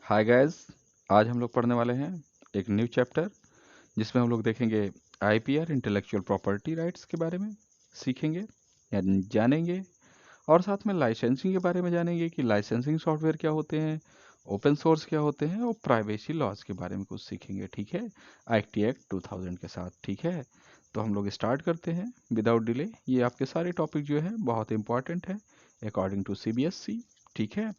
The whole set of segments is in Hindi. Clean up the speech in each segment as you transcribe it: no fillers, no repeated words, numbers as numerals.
Hi guys. आज हम लोग पढ़ने वाले हैं एक न्यू चैप्टर जिसमें हम लोग देखेंगे आईपीआर इंटेलेक्चुअल प्रॉपर्टी राइट्स के बारे में सीखेंगे या जानेंगे, और साथ में लाइसेंसिंग के बारे में जानेंगे कि लाइसेंसिंग सॉफ्टवेयर क्या होते हैं, ओपन सोर्स क्या होते हैं, और प्राइवेसी लॉज के बारे में कुछ सीखेंगे। ठीक है, आईटी एक्ट 2000 के साथ। ठीक है, तो हम लोग स्टार्ट करते हैं विदाउट डिले। ये आपके सारे टॉपिक जो है बहुत इंपॉर्टेंट है अकॉर्डिंग टू सीबीएसई। ठीक है,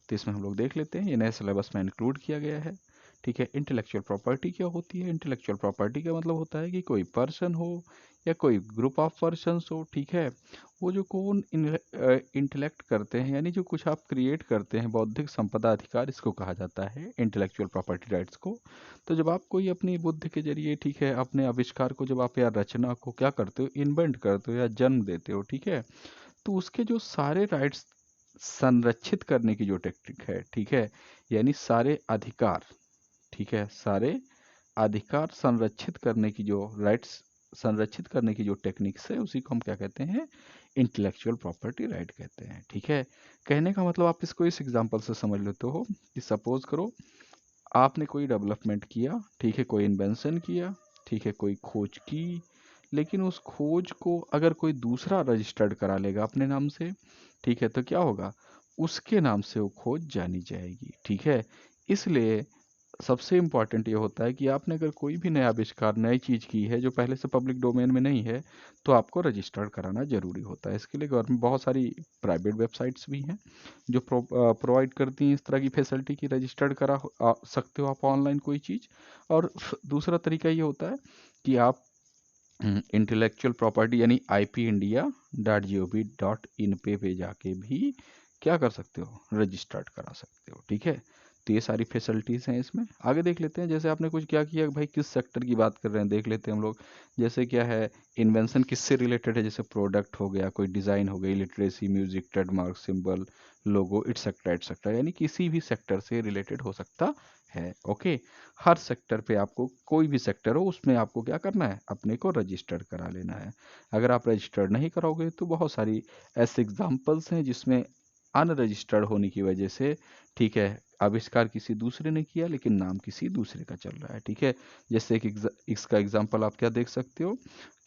तो इसमें हम लोग देख लेते हैं, ये नए सिलेबस में इंक्लूड किया गया है। ठीक है, इंटेलेक्चुअल प्रॉपर्टी क्या होती है? इंटेलेक्चुअल प्रॉपर्टी का मतलब होता है कि कोई पर्सन हो या कोई ग्रुप ऑफ पर्सन्स हो, ठीक है, वो जो कौन इंटेलेक्ट करते हैं, यानी जो कुछ आप क्रिएट करते हैं, बौद्धिक संपदा अधिकार इसको कहा जाता है, इंटेलेक्चुअल प्रॉपर्टी राइट्स को। तो जब आप कोई अपनी बुद्धि के जरिए, ठीक है, अपने आविष्कार को जब आप या रचना को क्या करते हो, इन्वेंट करते हो या जन्म देते हो, ठीक है, तो उसके जो सारे राइट्स संरक्षित करने की जो टेक्निक है, ठीक है, यानी सारे अधिकार, ठीक है, सारे अधिकार संरक्षित करने की जो राइट्स संरक्षित करने की जो टेक्निक्स है, उसी को हम क्या कहते हैं? इंटेलेक्चुअल प्रॉपर्टी राइट कहते हैं। ठीक है, कहने का मतलब आप इसको इस एग्जांपल से समझ लेते हो कि सपोज करो आपने कोई डेवलपमेंट किया, ठीक है, कोई इन्वेंशन किया, ठीक है, कोई खोज की, लेकिन उस खोज को अगर कोई दूसरा रजिस्टर्ड करा लेगा अपने नाम से, ठीक है, तो क्या होगा? उसके नाम से वो खोज जानी जाएगी। ठीक है, इसलिए सबसे इम्पॉर्टेंट ये होता है कि आपने अगर कोई भी नया आविष्कार, नई चीज़ की है जो पहले से पब्लिक डोमेन में नहीं है, तो आपको रजिस्टर्ड कराना जरूरी होता है। इसके लिए गवर्नमेंट बहुत सारी प्राइवेट वेबसाइट्स भी हैं जो प्रोवाइड करती हैं इस तरह की फैसिलिटी की रजिस्टर्ड सकते हो आप ऑनलाइन कोई चीज़। और दूसरा तरीका ये होता है कि आप इंटेलेक्चुअल प्रॉपर्टी यानी ip.india.gov.in पे जाके भी क्या कर सकते हो? रजिस्टर्ड करा सकते हो। ठीक है, तो ये सारी फैसिलिटीज़ हैं इसमें। आगे देख लेते हैं, जैसे आपने कुछ क्या किया भाई, किस सेक्टर की बात कर रहे हैं, देख लेते हैं हम लोग। जैसे क्या है, इन्वेंशन किससे रिलेटेड है? जैसे प्रोडक्ट हो गया, कोई डिज़ाइन हो गई, लिटरेसी, म्यूजिक, ट्रेडमार्क, सिंबल, लोगो, एटसेट्रा एटसेट्रा, यानी किसी भी सेक्टर से रिलेटेड हो सकता है। ओके, हर सेक्टर पे आपको, कोई भी सेक्टर हो उसमें आपको क्या करना है? अपने को रजिस्टर्ड करा लेना है। अगर आप रजिस्टर्ड नहीं कराओगे तो बहुत सारी ऐसे एग्जांपल्स हैं जिसमें अनरजिस्टर्ड होने की वजह से, ठीक है, आविष्कार किसी दूसरे ने किया लेकिन नाम किसी दूसरे का चल रहा है। ठीक है, जैसे एक इसका एग्जांपल आप क्या देख सकते हो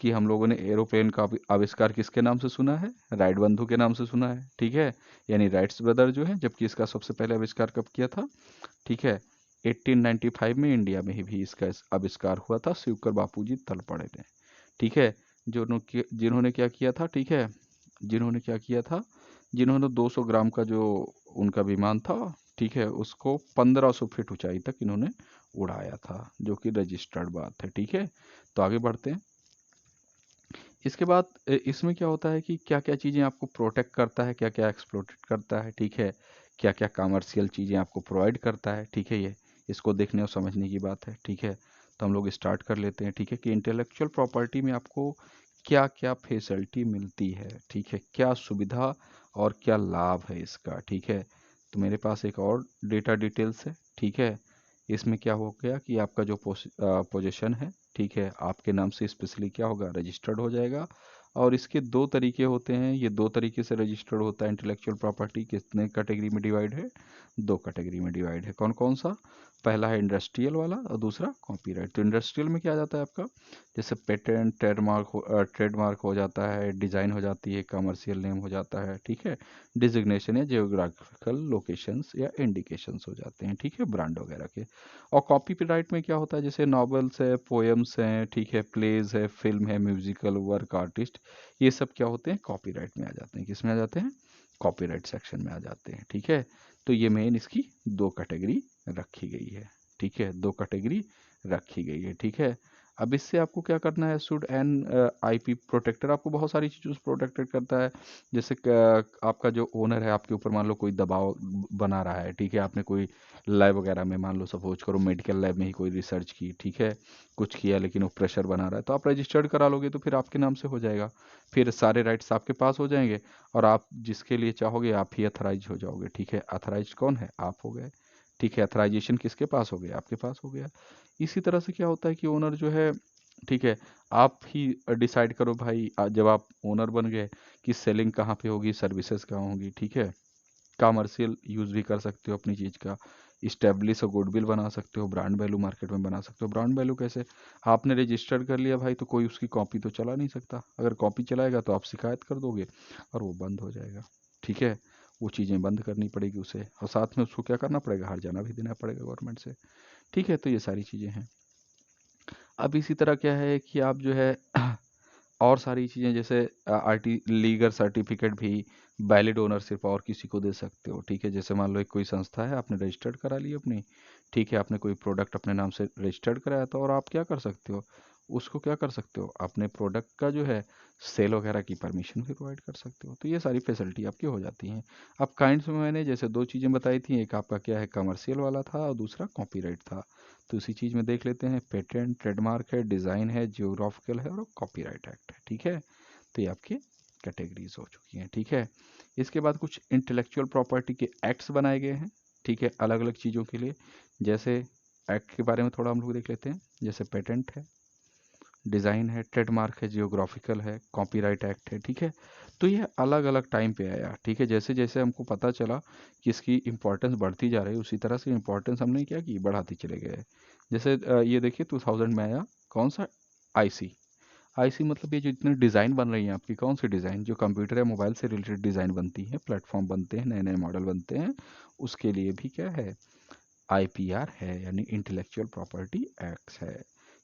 कि हम लोगों ने एरोप्लेन का आविष्कार किसके नाम से सुना है? राइट बंधु के नाम से सुना है। ठीक है, यानी राइट्स ब्रदर जो है, जबकि इसका सबसे पहले आविष्कार कब किया था? ठीक है, 1895 में इंडिया में ही भी इसका आविष्कार हुआ था, शिवकर बापूजी तलपड़े ने। ठीक है, जिन्होंने क्या किया था? ठीक है, जिन्होंने क्या किया था? जिन्होंने 200 ग्राम का जो उनका विमान था, ठीक है, उसको 1500 फीट ऊंचाई तक इन्होंने उड़ाया था, जो कि रजिस्टर्ड बात है। ठीक है, तो आगे बढ़ते हैं। इसके बाद इसमें क्या होता है कि क्या क्या चीज़ें आपको प्रोटेक्ट करता है, क्या क्या एक्सप्लोइट करता है, ठीक है, क्या क्या कमर्शियल चीज़ें आपको प्रोवाइड करता है। ठीक है, ये इसको देखने और समझने की बात है। ठीक है, तो हम लोग स्टार्ट कर लेते हैं। ठीक है, कि इंटेलेक्चुअल प्रॉपर्टी में आपको क्या क्या फैसिलिटी मिलती है, ठीक है, क्या सुविधा और क्या लाभ है इसका। ठीक है, तो मेरे पास एक और डेटा डिटेल्स है। ठीक है, इसमें क्या हो गया कि आपका जो पोजीशन है, ठीक है, आपके नाम से स्पेशली क्या होगा? रजिस्टर्ड हो जाएगा। और इसके दो तरीके होते हैं, ये दो तरीके से रजिस्टर्ड होता है इंटेलेक्चुअल प्रॉपर्टी। कितने कैटेगरी में डिवाइड है? दो कैटेगरी में डिवाइड है। कौन कौन सा? पहला है इंडस्ट्रियल वाला और दूसरा कॉपीराइट। तो इंडस्ट्रियल में क्या आ जाता है आपका? जैसे पेटेंट, ट्रेडमार्क हो जाता है, डिज़ाइन हो जाती है, कमर्शियल नेम हो जाता है, ठीक है, डिजिग्नेशन या जियोग्राफिकल लोकेशंस या इंडिकेशंस हो जाते हैं, ठीक है, ब्रांड वगैरह के। और कॉपीराइट में क्या होता है? जैसे नॉवेल्स है, पोएम्स हैं, ठीक है, प्लेज है, फिल्म है, म्यूजिकल वर्क, आर्टिस्ट, ये सब क्या होते हैं? कॉपीराइट में आ जाते हैं। किस में आ जाते हैं? कॉपीराइट सेक्शन में आ जाते हैं। ठीक है, तो ये मेन इसकी दो कैटेगरी रखी गई है। ठीक है, दो कैटेगरी रखी गई है। ठीक है, अब इससे आपको क्या करना है? शुड एन आईपी प्रोटेक्टर आपको बहुत सारी चीज़ों से प्रोटेक्टेड करता है। जैसे आपका जो ओनर है, आपके ऊपर मान लो कोई दबाव बना रहा है, ठीक है, आपने कोई लैब वगैरह में, मान लो सपोज करो मेडिकल लैब में ही कोई रिसर्च की, ठीक है, कुछ किया लेकिन वो प्रेशर बना रहा है, तो आप रजिस्टर्ड करा लोगे तो फिर आपके नाम से हो जाएगा, फिर सारे राइट्स आपके पास हो जाएंगे, और आप जिसके लिए चाहोगे आप ही अथराइज हो जाओगे। ठीक है, अथराइज कौन है? आप हो गए। ठीक है, अथराइजेशन किसके पास हो गया? आपके पास हो गया। इसी तरह से क्या होता है कि ओनर जो है, ठीक है, आप ही डिसाइड करो भाई, जब आप ओनर बन गए कि सेलिंग कहाँ पे होगी, सर्विसेज कहाँ होंगी, ठीक है, कमर्शियल यूज़ भी कर सकते हो अपनी चीज़ का, इस्टेब्लिश और गुडविल बना सकते हो, ब्रांड वैल्यू मार्केट में बना सकते हो। ब्रांड वैल्यू कैसे, आपने रजिस्टर्ड कर लिया भाई तो कोई उसकी कॉपी तो चला नहीं सकता, अगर कॉपी चलाएगा तो आप शिकायत कर दोगे और वो बंद हो जाएगा। ठीक है, वो चीज़ें बंद करनी पड़ेगी उसे, और साथ में उसको क्या करना पड़ेगा, हर्जाना भी देना पड़ेगा गवर्नमेंट से। ठीक है, तो ये सारी चीज़ें हैं। अब इसी तरह क्या है कि आप जो है और सारी चीज़ें जैसे आरटी लीगल सर्टिफिकेट भी वैलिड ओनरशिप और किसी को दे सकते हो। ठीक है, जैसे मान लो एक कोई संस्था है, आपने रजिस्टर्ड करा ली अपनी, ठीक है, आपने कोई प्रोडक्ट अपने नाम से रजिस्टर्ड कराया था, और आप क्या कर सकते हो, उसको क्या कर सकते हो, अपने प्रोडक्ट का जो है सेल वगैरह की परमिशन भी प्रोवाइड कर सकते हो। तो ये सारी फैसिलिटी आपकी हो जाती हैं। अब काइंड्स में मैंने जैसे दो चीज़ें बताई थी, एक आपका क्या है कमर्शियल वाला था और दूसरा कॉपीराइट था। तो इसी चीज़ में देख लेते हैं, पेटेंट, ट्रेडमार्क है, डिज़ाइन है, जियोग्राफिकल है और कॉपीराइट एक्ट है। ठीक है, तो ये आपकी कैटेगरीज हो चुकी हैं। ठीक है, इसके बाद कुछ इंटेलेक्चुअल प्रॉपर्टी के एक्ट्स बनाए गए हैं। ठीक है, अलग अलग चीज़ों के लिए। जैसे एक्ट के बारे में थोड़ा हम लोग देख लेते हैं, जैसे पेटेंट है, डिज़ाइन है, ट्रेडमार्क है, जियोग्राफिकल है, कॉपीराइट एक्ट है। ठीक है, तो ये अलग अलग टाइम पे आया। ठीक है, जैसे जैसे हमको पता चला कि इसकी इम्पोर्टेंस बढ़ती जा रही है, उसी तरह से इम्पोर्टेंस हमने क्या की, बढ़ाते चले गए। जैसे ये देखिए 2000 में आया कौन सा, आईसी। आईसी मतलब ये जो इतने डिज़ाइन बन रही हैं आपकी, कौन सी डिज़ाइन, जो कंप्यूटर या मोबाइल से रिलेटेड डिज़ाइन बनती है, प्लेटफॉर्म बनते हैं, नए नए मॉडल बनते हैं, उसके लिए भी क्या है, आईपीआर है, यानी इंटेलेक्चुअल प्रॉपर्टी एक्ट है।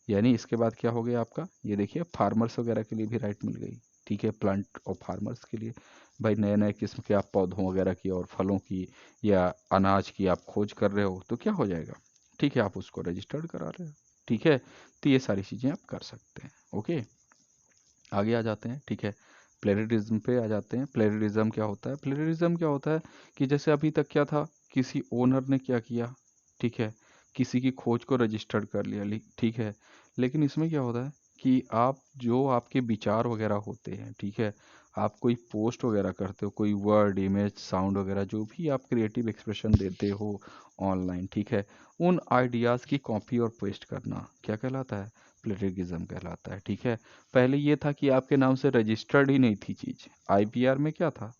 यानी इसके बाद क्या हो गया आपका, ये देखिए फार्मर्स वगैरह के लिए भी राइट मिल गई। ठीक है, प्लांट और फार्मर्स के लिए, भाई नए नए किस्म के आप पौधों वगैरह की और फलों की या अनाज की आप खोज कर रहे हो तो क्या हो जाएगा, ठीक है, आप उसको रजिस्टर्ड करा रहे हो। ठीक है, तो ये सारी चीज़ें आप कर सकते हैं। ओके, आगे आ जाते हैं। ठीक है, प्लेरिज्म पे आ जाते हैं। प्लेरिज्म क्या होता है, प्लेरिज्म क्या होता है कि जैसे अभी तक क्या था, किसी ओनर ने क्या किया, ठीक है, किसी की खोज को रजिस्टर्ड कर लिया, ठीक है, लेकिन इसमें क्या होता है कि आप जो आपके विचार वगैरह होते हैं, ठीक है, आप कोई पोस्ट वगैरह करते हो, कोई वर्ड, इमेज, साउंड वगैरह जो भी आप क्रिएटिव एक्सप्रेशन देते हो ऑनलाइन, ठीक है, उन आइडियाज़ की कॉपी और पेस्ट करना क्या कहलाता है, प्लेरिज्म कहलाता है। ठीक है, पहले ये था कि आपके नाम से रजिस्टर्ड ही नहीं थी चीज़। आईपीआर में क्या था,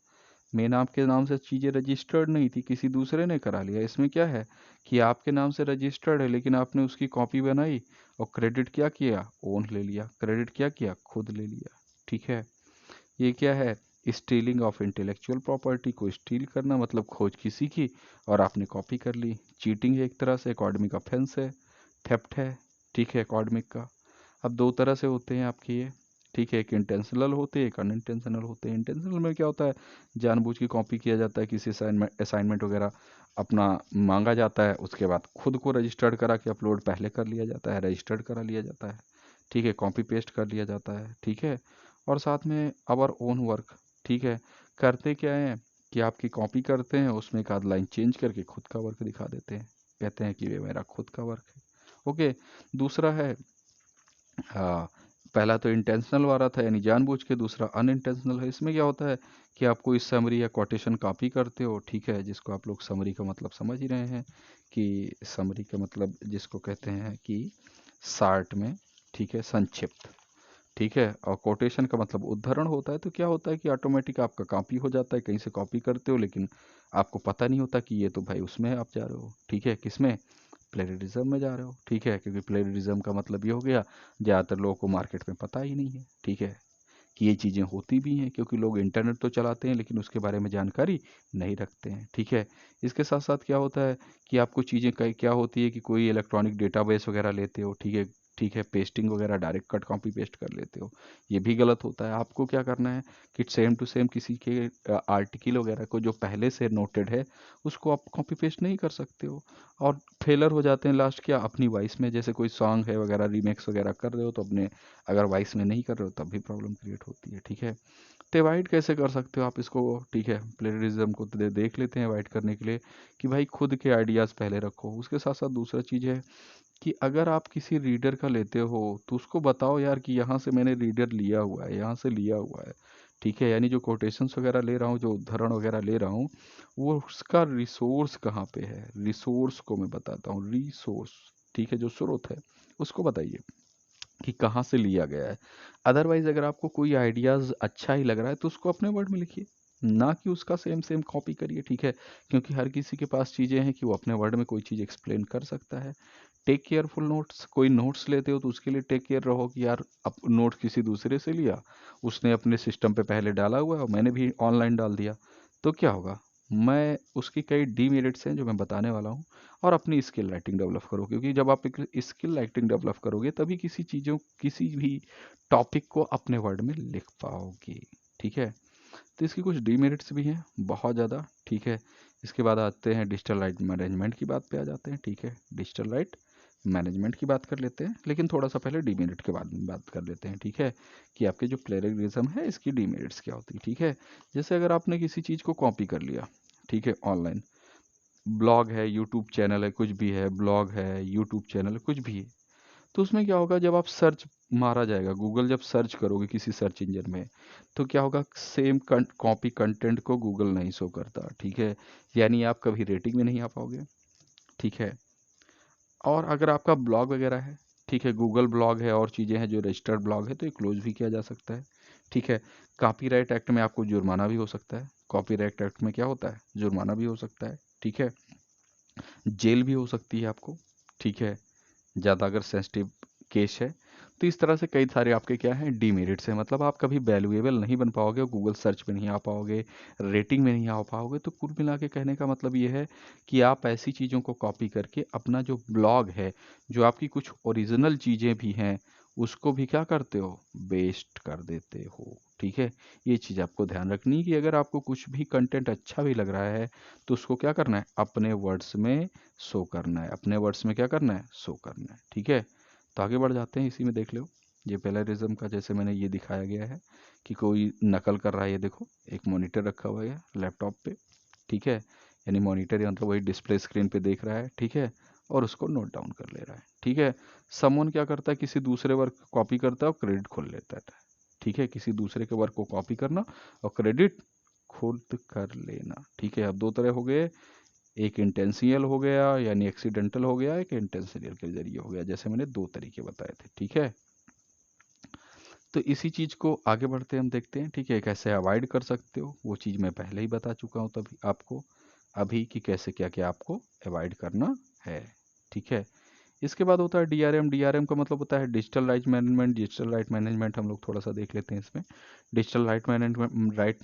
मेन आपके नाम से चीज़ें रजिस्टर्ड नहीं थी, किसी दूसरे ने करा लिया। इसमें क्या है कि आपके नाम से रजिस्टर्ड है, लेकिन आपने उसकी कॉपी बनाई और क्रेडिट क्या किया, ओन ले लिया, क्रेडिट क्या किया, खुद ले लिया। ठीक है, ये क्या है, स्टीलिंग ऑफ इंटेलेक्चुअल प्रॉपर्टी, को स्टील करना मतलब खोज किसी की और आपने कॉपी कर ली। चीटिंग है एक तरह से, एकेडमिक ऑफेंस है, थेफ्ट है। ठीक है, एकेडमिक का अब दो तरह से होते हैं आपके ये। ठीक है, एक इंटेंशनल होते हैं, एक अनइंटेंशनल होते हैं। इंटेंशनल में क्या होता है, जानबूझ के कॉपी किया जाता है, किसी असाइनमेंट वगैरह अपना मांगा जाता है, उसके बाद खुद को रजिस्टर्ड करा के अपलोड पहले कर लिया जाता है, रजिस्टर्ड करा लिया जाता है। ठीक है, कॉपी पेस्ट कर लिया जाता है। ठीक है, और साथ में आवर ओन वर्क। ठीक है, करते क्या है कि आपकी कॉपी करते हैं, उसमें एक आध लाइन चेंज करके खुद का वर्क दिखा देते हैं, कहते हैं कि ये मेरा खुद का वर्क है। ओके, दूसरा है, हाँ, पहला तो इंटेंशनल वाला था यानी जानबूझ के, दूसरा अनइंटेंशनल है। इसमें क्या होता है कि आप कोई समरी या कोटेशन कॉपी करते हो, ठीक है, जिसको आप लोग समरी का मतलब समझ ही रहे हैं कि समरी का मतलब जिसको कहते हैं कि शार्ट में, ठीक है, संक्षिप्त। ठीक है, और कोटेशन का मतलब उद्धरण होता है। तो क्या होता है कि ऑटोमेटिक आपका कॉपी हो जाता है, कहीं से कॉपी करते हो लेकिन आपको पता नहीं होता कि ये तो भाई उसमें आप जा रहे हो। ठीक है, किसमें, प्लेरिज्म में जा रहे हो। ठीक है, क्योंकि प्लेरिज्म का मतलब ये हो गया, ज़्यादातर लोगों को मार्केट में पता ही नहीं है, ठीक है, कि ये चीज़ें होती भी हैं, क्योंकि लोग इंटरनेट तो चलाते हैं लेकिन उसके बारे में जानकारी नहीं रखते हैं। ठीक है, इसके साथ साथ क्या होता है कि आपको चीज़ें क्या होती है कि कोई इलेक्ट्रॉनिक डेटाबेस वगैरह लेते हो, ठीक है, ठीक है, पेस्टिंग वगैरह डायरेक्ट कट कॉपी पेस्ट कर लेते हो, ये भी गलत होता है। आपको क्या करना है कि सेम टू सेम किसी के आर्टिकल वगैरह को जो पहले से नोटेड है उसको आप कॉपी पेस्ट नहीं कर सकते हो, और फेलर हो जाते हैं लास्ट क्या, अपनी वॉइस में, जैसे कोई सॉन्ग है वगैरह रीमेक्स वगैरह कर रहे हो तो अपने अगर वॉइस में नहीं कर रहे हो तब भी प्रॉब्लम क्रिएट होती है। ठीक है, तो अवॉइड कैसे कर सकते हो आप इसको, ठीक है, प्लेगरिज्म को देख लेते हैं अवॉइड करने के लिए कि भाई खुद के आइडियाज़ पहले रखो। उसके साथ साथ दूसरा चीज़ है कि अगर आप किसी रीडर का लेते हो तो उसको बताओ यार कि यहाँ से मैंने रीडर लिया हुआ है, यहाँ से लिया हुआ है। ठीक है, यानी जो कोटेशंस वगैरह ले रहा हूँ, जो उद्धरण वगैरह ले रहा हूँ, वो उसका रिसोर्स कहाँ पे है, रिसोर्स को मैं बताता हूँ, रिसोर्स, ठीक है, जो स्रोत है उसको बताइए कि कहाँ से लिया गया है। अदरवाइज अगर आपको कोई आइडियाज़ अच्छा ही लग रहा है तो उसको अपने वर्ड में लिखिए, ना कि उसका सेम सेम कॉपी करिए, ठीक है, क्योंकि हर किसी के पास चीज़ें हैं कि वो अपने वर्ड में कोई चीज़ एक्सप्लेन कर सकता है। टेक केयरफुल नोट्स, कोई नोट्स लेते हो तो उसके लिए टेक केयर रहो कि यार अब नोट किसी दूसरे से लिया, उसने अपने सिस्टम पे पहले डाला हुआ है और मैंने भी ऑनलाइन डाल दिया, तो क्या होगा, मैं उसकी कई डीमेरिट्स हैं जो मैं बताने वाला हूँ। और अपनी स्किल राइटिंग डेवलप करो, क्योंकि जब आप एक स्किल राइटिंग डेवलप करोगे तभी किसी भी टॉपिक को अपने वर्ड में लिख पाओगे, ठीक है। तो इसकी कुछ डीमेरिट्स भी हैं बहुत ज़्यादा, ठीक है। इसके बाद आते हैं डिजिटल राइट मैनेजमेंट की बात पे आ जाते हैं, ठीक है। डिजिटल राइट मैनेजमेंट की बात कर लेते हैं, लेकिन थोड़ा सा पहले डीमेरिट के बाद में बात कर लेते हैं, ठीक है, कि आपके जो प्लेगरिज्म है इसकी डीमेरिट्स क्या होती है, ठीक है। जैसे अगर आपने किसी चीज़ को कॉपी कर लिया, ठीक है, ऑनलाइन ब्लॉग है, यूट्यूब चैनल है, कुछ भी है, ब्लॉग है, यूट्यूब चैनल है, कुछ भी है, तो उसमें क्या होगा, जब आप सर्च मारा जाएगा, गूगल जब सर्च करोगे किसी सर्च इंजन में, तो क्या होगा, सेम कॉपी कंटेंट को गूगल नहीं शो करता, ठीक है, यानी आप कभी रेटिंग में नहीं आ पाओगे, ठीक है। और अगर आपका ब्लॉग वगैरह है, ठीक है, गूगल ब्लॉग है और चीज़ें हैं जो रजिस्टर्ड ब्लॉग है, तो ये क्लोज भी किया जा सकता है, ठीक है। कॉपीराइट एक्ट में आपको जुर्माना भी हो सकता है, कॉपीराइट एक्ट में क्या होता है, जुर्माना भी हो सकता है, ठीक है, जेल भी हो सकती है आपको, ठीक है, ज़्यादा अगर सेंसिटिव केस है। तो इस तरह से कई सारे आपके क्या हैं, डीमेरिट्स हैं, मतलब आप कभी वैल्यूएबल नहीं बन पाओगे, गूगल सर्च में नहीं आ पाओगे, रेटिंग में नहीं आ पाओगे। तो कुल मिला के कहने का मतलब ये है कि आप ऐसी चीज़ों को कॉपी करके अपना जो ब्लॉग है, जो आपकी कुछ ओरिजिनल चीज़ें भी हैं, उसको भी क्या करते हो, वेस्ट कर देते हो, ठीक है। ये चीज़ आपको ध्यान रखनी है कि अगर आपको कुछ भी कंटेंट अच्छा भी लग रहा है तो उसको क्या करना है, अपने वर्ड्स में शो करना है, अपने वर्ड्स में क्या करना है, शो करना है, ठीक है। तो आगे बढ़ जाते हैं, इसी में देख लो, ये प्लेगरिज्म का जैसे मैंने ये दिखाया गया है कि कोई नकल कर रहा है, ये देखो एक मॉनिटर रखा हुआ है लैपटॉप पे, ठीक है, यानी मॉनिटर या मतलब वही डिस्प्ले स्क्रीन पे देख रहा है, ठीक है, और उसको नोट डाउन कर ले रहा है, ठीक है। समवन क्या करता है, किसी दूसरे वर्क कॉपी करता है और क्रेडिट खोल लेता है, ठीक है, किसी दूसरे के वर्क को कॉपी करना और क्रेडिट खुद कर लेना, ठीक है। अब दो तरह हो गए, एक इंटेंशियल हो गया यानी एक्सीडेंटल हो गया, एक इंटेंशियल के जरिए हो गया, जैसे मैंने दो तरीके बताए थे, ठीक है। तो इसी चीज़ को आगे बढ़ते हम देखते हैं, ठीक है, कैसे अवॉइड कर सकते हो, वो चीज़ मैं पहले ही बता चुका हूँ तभी आपको अभी कि कैसे क्या क्या आपको अवॉइड करना है, ठीक है। इसके बाद होता है डीआरएम। डीआरएम का मतलब होता है digital right management. Digital right management हम लोग थोड़ा सा देख लेते हैं इसमें। डिजिटल राइट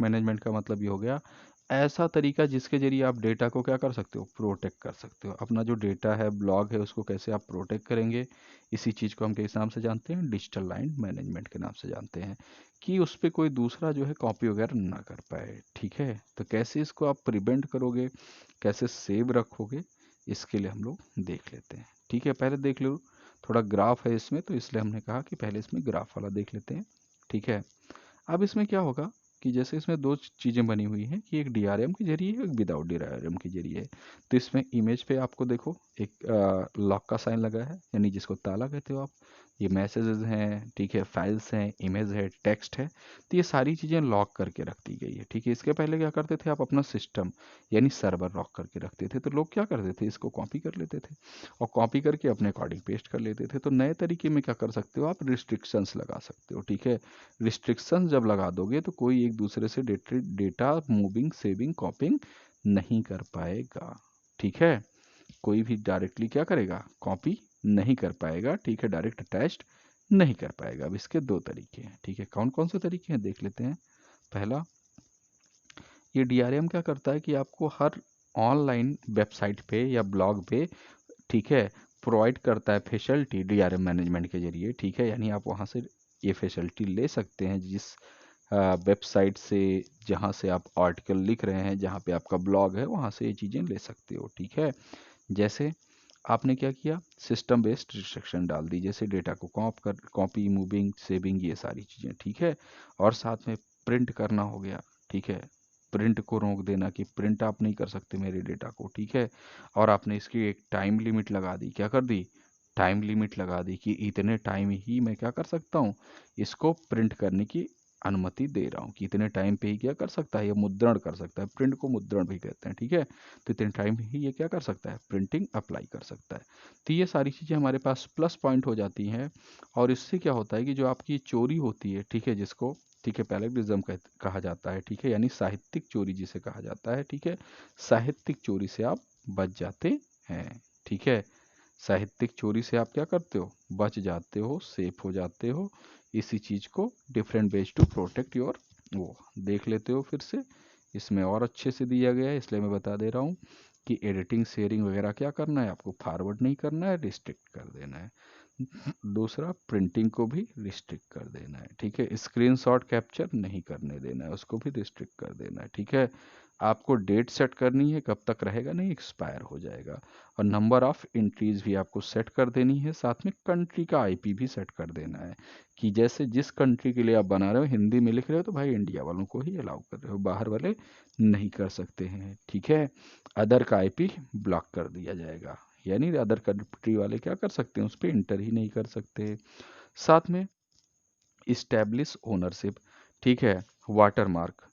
मैनेजमेंट का मतलब ये हो गया, ऐसा तरीका जिसके जरिए आप डेटा को क्या कर सकते हो, प्रोटेक्ट कर सकते हो। अपना जो डेटा है, ब्लॉग है, उसको कैसे आप प्रोटेक्ट करेंगे, इसी चीज़ को हम किस नाम से जानते हैं, डिजिटल राइट मैनेजमेंट के नाम से जानते हैं, कि उस पर कोई दूसरा जो है कॉपी वगैरह ना कर पाए, ठीक है। तो कैसे इसको आप प्रिवेंट करोगे, कैसे सेव रखोगे, इसके लिए हम लोग देख लेते हैं, ठीक है। पहले देख लो, थोड़ा ग्राफ है इसमें, तो इसलिए हमने कहा कि पहले इसमें ग्राफ वाला देख लेते हैं, ठीक है। अब इसमें क्या होगा कि जैसे इसमें दो चीज़ें बनी हुई हैं कि एक डीआरएम के जरिए है, एक विदाउट डीआरएम के जरिए है। तो इसमें इमेज पे आपको देखो एक लॉक का साइन लगा है, यानी जिसको ताला कहते हो आप। ये मैसेजेस हैं, ठीक है, फाइल्स हैं, इमेज है, टेक्स्ट है, तो ये सारी चीज़ें लॉक करके रख दी गई है, ठीक है। इसके पहले क्या करते थे आप, अपना सिस्टम यानी सर्वर लॉक करके रखते थे, तो लोग क्या करते थे, इसको कॉपी कर लेते थे और कॉपी करके अपने अकॉर्डिंग पेस्ट कर लेते थे। तो नए तरीके में क्या कर सकते हो आप, रिस्ट्रिक्शंस लगा सकते हो, ठीक है। रिस्ट्रिक्शन जब लगा दोगे तो कोई एक दूसरे से डेटा मूविंग, सेविंग, कॉपिंग नहीं कर पाएगा, ठीक है। कोई भी डायरेक्टली क्या करेगा, कॉपी नहीं कर पाएगा, ठीक है, डायरेक्ट अटैच्ड नहीं कर पाएगा। अब इसके दो तरीके हैं, ठीक है, कौन कौन से तरीके हैं देख लेते हैं। पहला, ये डीआरएम क्या करता है कि आपको हर ऑनलाइन वेबसाइट पे या ब्लॉग पे, ठीक है, प्रोवाइड करता है फैसिलिटी डीआरएम मैनेजमेंट के जरिए, ठीक है। यानी आप वहाँ से ये फैसिलिटी ले सकते हैं, जिस वेबसाइट से, जहाँ से आप आर्टिकल लिख रहे हैं, जहाँ पे आपका ब्लॉग है, वहाँ से ये चीज़ें ले सकते हो, ठीक है। जैसे आपने क्या किया, सिस्टम बेस्ड रिस्ट्रिक्शन डाल दी, जैसे डेटा को कॉपी, मूविंग, सेविंग, ये सारी चीज़ें, ठीक है। और साथ में प्रिंट करना हो गया, ठीक है, प्रिंट को रोक देना कि प्रिंट आप नहीं कर सकते मेरे डेटा को, ठीक है। और आपने इसकी एक टाइम लिमिट लगा दी, क्या कर दी, टाइम लिमिट लगा दी कि इतने टाइम ही मैं क्या कर सकता हूँ, इसको प्रिंट करने की अनुमति दे रहा हूँ, कि इतने टाइम पे ही क्या कर सकता है, ये मुद्रण कर सकता है, प्रिंट को मुद्रण भी कहते हैं, ठीक है। तो इतने टाइम ही ये क्या कर सकता है, प्रिंटिंग अप्लाई कर सकता है। तो ये सारी चीज़ें हमारे पास प्लस पॉइंट हो जाती हैं। और इससे क्या होता है कि जो आपकी चोरी होती है, ठीक है, जिसको ठीक है, प्लेगरिज्म कहा जाता है, ठीक है, यानी साहित्यिक चोरी जिसे कहा जाता है, ठीक है, साहित्यिक चोरी से आप बच जाते हैं, ठीक है, साहित्यिक चोरी से आप क्या करते हो, बच जाते हो, सेफ हो जाते हो। इसी चीज को different ways to protect your वो देख लेते हो फिर से, इसमें और अच्छे से दिया गया है, इसलिए मैं बता दे रहा हूँ कि एडिटिंग शेयरिंग वगैरह क्या करना है आपको, फॉरवर्ड नहीं करना है, रिस्ट्रिक्ट कर देना है। दूसरा, प्रिंटिंग को भी रिस्ट्रिक्ट कर देना है, ठीक है, स्क्रीनशॉट कैप्चर नहीं करने देना है, उसको भी रिस्ट्रिक्ट कर देना है, ठीक है। आपको डेट सेट करनी है, कब तक रहेगा, नहीं एक्सपायर हो जाएगा। और नंबर ऑफ एंट्रीज भी आपको सेट कर देनी है, साथ में कंट्री का आईपी भी सेट कर देना है, कि जैसे जिस कंट्री के लिए आप बना रहे हो, हिंदी में लिख रहे हो तो भाई इंडिया वालों को ही अलाउ कर रहे हो, बाहर वाले नहीं कर सकते हैं, ठीक है। अदर का आईपी ब्लॉक कर दिया जाएगा, यानी अदर कंट्री वाले क्या कर सकते हैं, उस पर इंटर ही नहीं कर सकते। साथ में इस्टेब्लिश ओनरशिप, ठीक है, वाटरमार्क,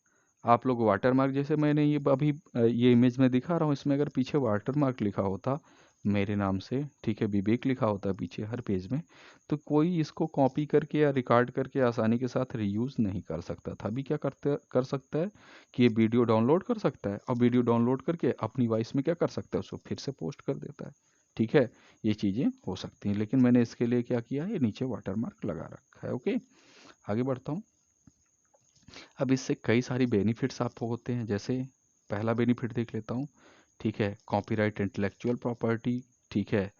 आप लोग वाटरमार्क, जैसे मैंने ये अभी ये इमेज में दिखा रहा हूँ, इसमें अगर पीछे वाटरमार्क लिखा होता मेरे नाम से, ठीक है, विवेक लिखा होता पीछे हर पेज में, तो कोई इसको कॉपी करके या रिकॉर्ड करके आसानी के साथ रीयूज नहीं कर सकता था। अभी क्या कर सकता है कि ये वीडियो डाउनलोड कर सकता है, और वीडियो डाउनलोड करके अपनी वॉइस में क्या कर सकता है, उसको फिर से पोस्ट कर देता है, ठीक है, ये चीज़ें हो सकती हैं। लेकिन मैंने इसके लिए क्या किया है, नीचे वाटरमार्क लगा रखा है, ओके। आगे बढ़ता हूँ। अब इससे कई सारी बेनिफिट्स आपको होते हैं, जैसे पहला बेनिफिट देख लेता हूँ, ठीक है, कॉपीराइट इंटेलेक्चुअल प्रॉपर्टी, ठीक है,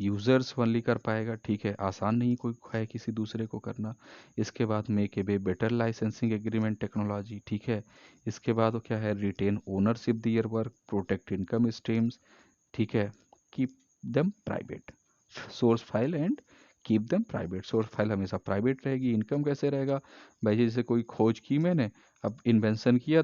यूजर्स ओनली कर पाएगा, ठीक है, आसान नहीं कोई है किसी दूसरे को करना। इसके बाद make a be better licensing agreement technology, ठीक है। इसके बाद वो क्या है, retain ownership their work, protect income streams, ठीक है, keep them private source file and keep them private, source file हमेशा प्राइवेट रहेगी। इनकम कैसे रहेगा भाई, जैसे कोई खोज की मैंने, अब इन्वेंशन किया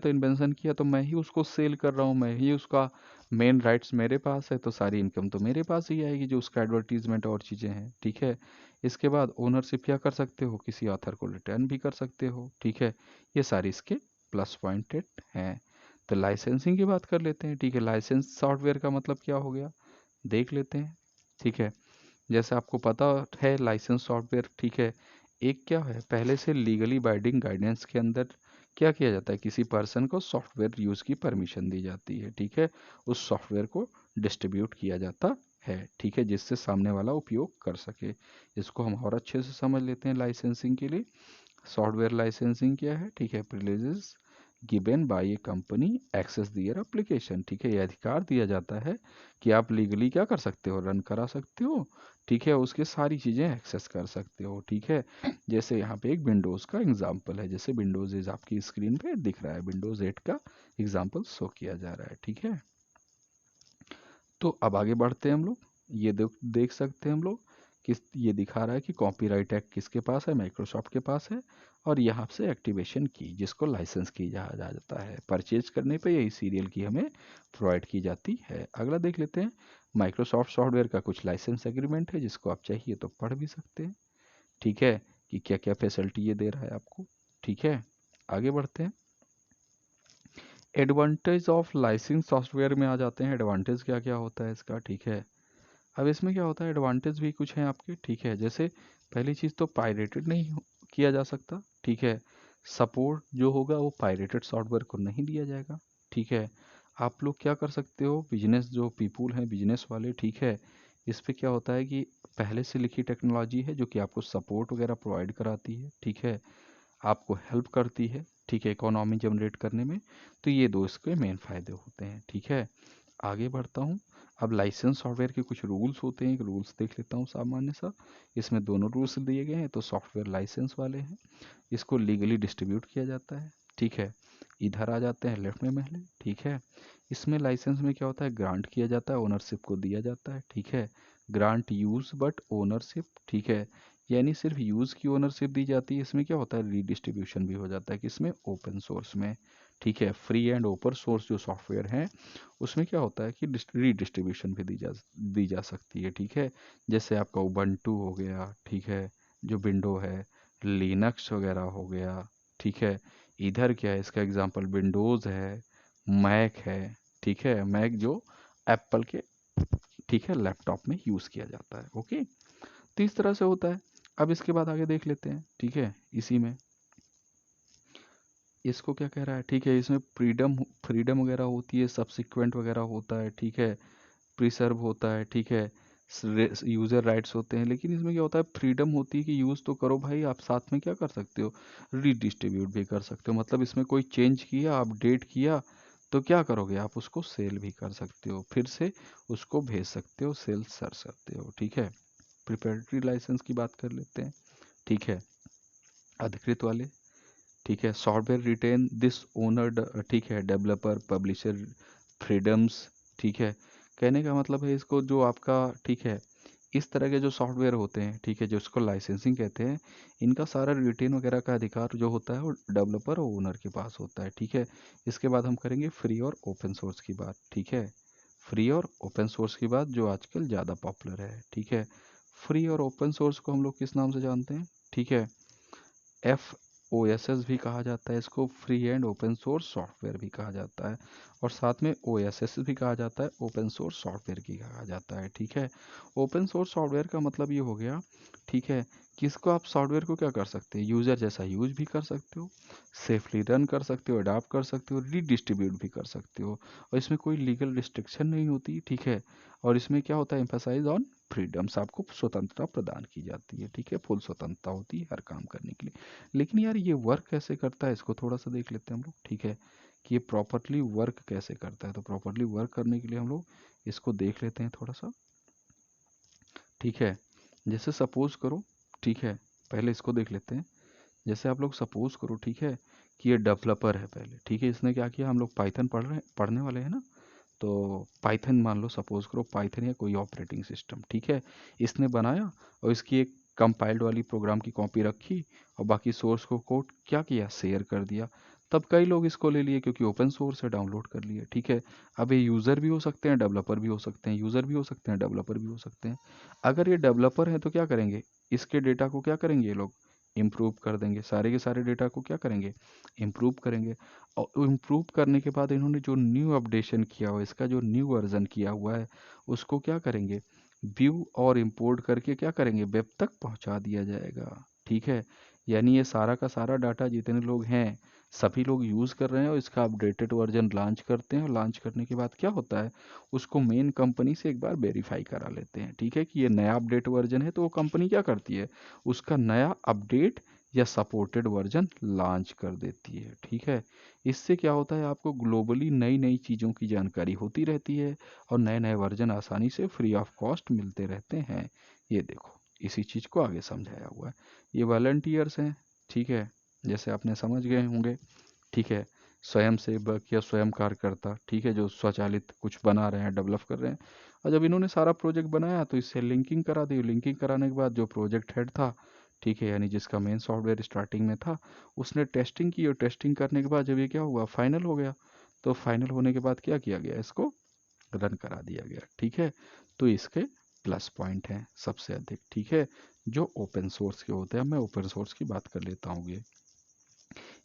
तो मैं ही उसको सेल कर रहा हूँ, मैं ही उसका मेन राइट्स मेरे पास है, तो सारी इनकम तो मेरे पास ही आएगी, जो उसका एडवर्टीजमेंट और चीज़ें हैं, ठीक है। इसके बाद ओनरशिप क्या कर सकते हो, किसी ऑथर को रिटर्न भी कर सकते हो, ठीक है। ये सारी इसके प्लस पॉइंटेड हैं। तो लाइसेंसिंग की बात कर लेते हैं, ठीक है, लाइसेंस सॉफ्टवेयर का मतलब क्या हो गया, देख लेते हैं, ठीक है। जैसे आपको पता है लाइसेंस सॉफ्टवेयर, ठीक है, एक क्या है, पहले से लीगली बाइंडिंग गाइडेंस के अंदर क्या किया जाता है, किसी पर्सन को सॉफ्टवेयर यूज़ की परमिशन दी जाती है, ठीक है, उस सॉफ्टवेयर को डिस्ट्रीब्यूट किया जाता है, ठीक है, जिससे सामने वाला उपयोग कर सके। इसको हम और अच्छे से समझ लेते हैं लाइसेंसिंग के लिए। सॉफ्टवेयर लाइसेंसिंग क्या है, ठीक है, privileges given by a company access their application, ठीक है, ये अधिकार दिया जाता है कि आप लीगली क्या कर सकते हो, रन करा सकते हो, ठीक है, उसके सारी चीज़ें एक्सेस कर सकते हो, ठीक है। जैसे यहाँ पे एक विंडोज़ का एग्जांपल है, जैसे विंडोज़ एज आपकी स्क्रीन पे दिख रहा है, विंडोज़ 8 का एग्जांपल शो किया जा रहा है, ठीक है। तो अब आगे बढ़ते हैं हम लोग, ये देख सकते हैं हम लोग, किस ये दिखा रहा है कि कॉपीराइट एक्ट किसके पास है, माइक्रोसॉफ्ट के पास है, और यहाँ से एक्टिवेशन की, जिसको लाइसेंस की जाता है, परचेज करने पे यही सीरियल की हमें प्रोवाइड की जाती है। अगला देख लेते हैं, माइक्रोसॉफ्ट सॉफ्टवेयर का कुछ लाइसेंस एग्रीमेंट है, जिसको आप चाहिए तो पढ़ भी सकते हैं, ठीक है, कि क्या क्या फैसिलिटी ये दे रहा है आपको, ठीक है। आगे बढ़ते हैं, एडवांटेज ऑफ लाइसेंस सॉफ्टवेयर में आ जाते हैं, एडवांटेज क्या क्या होता है इसका, ठीक है। अब इसमें क्या होता है, एडवांटेज भी कुछ हैं आपके, ठीक है, जैसे पहली चीज़ तो पायरेटेड नहीं किया जा सकता, ठीक है, सपोर्ट जो होगा वो पायरेटेड सॉफ्टवेयर को नहीं दिया जाएगा, ठीक है। आप लोग क्या कर सकते हो, बिजनेस जो पीपुल हैं, बिजनेस वाले, ठीक है, इस पे क्या होता है कि पहले से लिखी टेक्नोलॉजी है जो कि आपको सपोर्ट वगैरह प्रोवाइड कराती है, ठीक है, आपको हेल्प करती है, ठीक है, इकोनॉमी जनरेट करने में। तो ये दो इसके मेन फायदे होते हैं, ठीक है। आगे बढ़ता हूँ, अब लाइसेंस सॉफ्टवेयर के कुछ रूल्स होते हैं, एक रूल्स देख लेता हूँ सामान्य सा। इसमें दोनों रूल्स दिए गए हैं, तो सॉफ्टवेयर लाइसेंस वाले हैं, इसको लीगली डिस्ट्रीब्यूट किया जाता है, ठीक है। इधर आ जाते हैं लेफ्ट में पहले, ठीक है। इसमें लाइसेंस में क्या होता है, ग्रांट किया जाता है, ओनरशिप को दिया जाता है, ठीक है। ग्रांट यूज बट ओनरशिप, ठीक है, यानी सिर्फ यूज़ की ओनरशिप दी जाती है। इसमें क्या होता है, रीडिस्ट्रीब्यूशन भी हो जाता है, किसमें, ओपन सोर्स में, ठीक है। फ्री एंड ओपन सोर्स जो सॉफ्टवेयर है उसमें क्या होता है कि रीडिस्ट्रीब्यूशन भी दी जा सकती है, ठीक है। जैसे आपका उबंटू हो गया, ठीक है, जो विंडो है, लिनक्स वगैरह हो गया, ठीक है। इधर क्या है, इसका एग्जांपल विंडोज़ है, मैक है, ठीक है, मैक जो एप्पल के, ठीक है, लैपटॉप में यूज़ किया जाता है, ओके। तो इस तरह से होता है। अब इसके बाद आगे देख लेते हैं, ठीक है, इसी में इसको क्या कह रहा है, ठीक है, इसमें फ्रीडम फ्रीडम वगैरह होती है, सब्सिक्वेंट वगैरह होता है, ठीक है, प्रिसर्व होता है, ठीक है, यूज़र राइट्स होते हैं, लेकिन इसमें क्या होता है, फ्रीडम होती है कि यूज़ तो करो भाई, आप साथ में क्या कर सकते हो, रीडिस्ट्रीब्यूट भी कर सकते हो। मतलब इसमें कोई चेंज किया, अपडेट किया, तो क्या करोगे आप, उसको सेल भी कर सकते हो, फिर से उसको भेज सकते हो, सेल कर सकते हो, ठीक है। प्रिपेरेटरी लाइसेंस की बात कर लेते हैं, ठीक है, अधिकृत वाले, ठीक है, सॉफ्टवेयर रिटेन दिस ओनर, ठीक है, डेवलपर पब्लिशर फ्रीडम्स, ठीक है। कहने का मतलब है इसको, जो आपका, ठीक है, इस तरह के जो सॉफ्टवेयर होते हैं, ठीक है, जो इसको लाइसेंसिंग कहते हैं, इनका सारा रिटेन वगैरह का अधिकार जो होता है वो डेवलपर और ओनर के पास होता है, ठीक है। इसके बाद हम करेंगे फ्री और ओपन सोर्स की बात, ठीक है। फ्री और ओपन सोर्स की बात जो आजकल ज़्यादा पॉपुलर है, ठीक है। फ्री और ओपन सोर्स को हम लोग किस नाम से जानते हैं, ठीक है, एफ ओ एस एस भी कहा जाता है इसको, free and open source software भी कहा जाता है, और साथ में ओ एस एस भी कहा जाता है, ओपन सोर्स सॉफ्टवेयर की कहा जाता है, ठीक है। ओपन सोर्स सॉफ्टवेयर का मतलब ये हो गया, ठीक है, कि इसको आप सॉफ्टवेयर को क्या कर सकते हैं, यूज़र जैसा यूज भी कर सकते हो, सेफली रन कर सकते हो, अडाप्ट कर सकते हो, रीडिस्ट्रीब्यूट भी कर सकते हो, और इसमें कोई लीगल रिस्ट्रिक्शन नहीं होती, ठीक है। और इसमें क्या होता है, एम्फेसाइज ऑन फ्रीडम्स, आपको स्वतंत्रता प्रदान की जाती है, ठीक है, फुल स्वतंत्रता होती है हर काम करने के लिए। लेकिन यार ये वर्क कैसे करता है, इसको थोड़ा सा देख लेते हैं हम लोग, ठीक है, कि ये प्रॉपरली वर्क कैसे करता है। तो प्रॉपरली वर्क करने के लिए हम लोग इसको देख लेते हैं थोड़ा सा, ठीक है। जैसे सपोज करो, ठीक है, पहले इसको देख लेते हैं। जैसे आप लोग सपोज करो, ठीक है, कि ये डेवलपर है पहले, ठीक है, इसने क्या किया, हम लोग पाइथन पढ़ने वाले हैं ना, तो पाइथन मान लो, सपोज करो पाइथन या कोई ऑपरेटिंग सिस्टम, ठीक है, इसने बनाया, और इसकी एक कंपाइल्ड वाली प्रोग्राम की कॉपी रखी, और बाकी सोर्स को कोड क्या किया, शेयर कर दिया। तब कई लोग इसको ले लिए क्योंकि ओपन सोर्स है, डाउनलोड कर लिए, ठीक है। अब ये यूज़र भी हो सकते हैं, डेवलपर भी हो सकते हैं, यूज़र भी हो सकते हैं, डेवलपर भी हो सकते हैं। अगर ये डेवलपर है तो क्या करेंगे, इसके डेटा को क्या करेंगे ये लोग, इम्प्रूव कर देंगे, सारे के सारे डेटा को क्या करेंगे, इम्प्रूव करेंगे। और इम्प्रूव करने के बाद इन्होंने जो न्यू अपडेशन किया हुआ है, इसका जो न्यू वर्जन किया हुआ है, उसको क्या करेंगे, व्यू और इंपोर्ट करके क्या करेंगे, वेब तक पहुंचा दिया जाएगा, ठीक है। यानी ये सारा का सारा डाटा जितने लोग हैं, सभी लोग यूज़ कर रहे हैं, और इसका अपडेटेड वर्जन लॉन्च करते हैं, और लॉन्च करने के बाद क्या होता है, उसको मेन कंपनी से एक बार वेरीफाई करा लेते हैं, ठीक है, कि ये नया अपडेट वर्जन है, तो वो कंपनी क्या करती है, उसका नया अपडेट या सपोर्टेड वर्जन लॉन्च कर देती है, ठीक है। इससे क्या होता है, आपको ग्लोबली नई नई चीज़ों की जानकारी होती रहती है, और नए नए वर्जन आसानी से फ्री ऑफ कॉस्ट मिलते रहते हैं। ये देखो, इसी चीज़ को आगे समझाया हुआ है। ये वॉलंटियर्स हैं, ठीक है, जैसे आपने समझ गए होंगे, ठीक है, स्वयं सेवक या स्वयं कार्यकर्ता, ठीक है, जो स्वचालित कुछ बना रहे हैं, डेवलप कर रहे हैं। और जब इन्होंने सारा प्रोजेक्ट बनाया तो इससे लिंकिंग करा दी, लिंकिंग कराने के बाद जो प्रोजेक्ट हेड था, ठीक है, यानी जिसका मेन सॉफ्टवेयर स्टार्टिंग में था, उसने टेस्टिंग की, और टेस्टिंग करने के बाद जब ये क्या हुआ, फाइनल हो गया। तो फाइनल होने के बाद क्या किया गया, इसको रन करा दिया गया, ठीक है। तो इसके प्लस पॉइंट हैं सबसे अधिक, ठीक है, जो ओपन सोर्स के होते हैं। मैं ओपन सोर्स की बात कर लेता हूँ। ये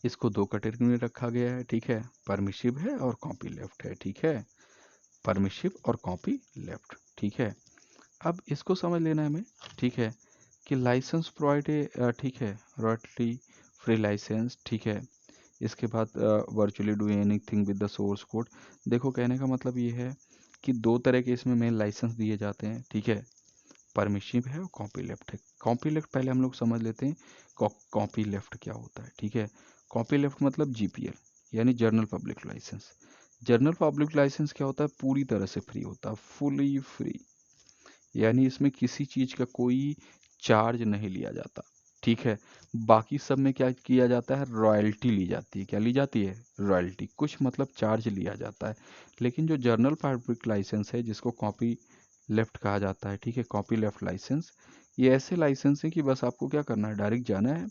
इसको दो कैटेगरी में रखा गया है, ठीक है, परमिशिव है और कॉपी लेफ्ट है, ठीक है, परमिशिव और कॉपी लेफ्ट, ठीक है। अब इसको समझ लेना है हमें, ठीक है, कि लाइसेंस प्रोवाइड, ठीक है, रॉयल्टी फ्री लाइसेंस, ठीक है। इसके बाद virtually do anything with the source code. देखो, कहने का मतलब ये है कि दो तरह के इसमें मेन लाइसेंस दिए जाते हैं, ठीक है, परमिशिव है और कॉपी लेफ्ट है। कॉपी लेफ्ट पहले हम लोग समझ लेते हैं, कॉपी लेफ्ट क्या होता है, ठीक है। कॉपी लेफ्ट मतलब जीपीएल, यानी general public license. General public license क्या होता है, पूरी तरह से फ्री होता है, फुली फ्री, यानी इसमें किसी चीज़ का कोई चार्ज नहीं लिया जाता, ठीक है। बाकी सब में क्या किया जाता है, रॉयल्टी ली जाती है। क्या ली जाती है, रॉयल्टी, कुछ मतलब चार्ज लिया जाता है। लेकिन जो जर्नल पब्लिक लाइसेंस है, जिसको कॉपी लेफ्ट कहा जाता है, ठीक है, कॉपी लेफ्ट लाइसेंस, ये ऐसे लाइसेंस है कि बस आपको क्या करना है, डायरेक्ट जाना है,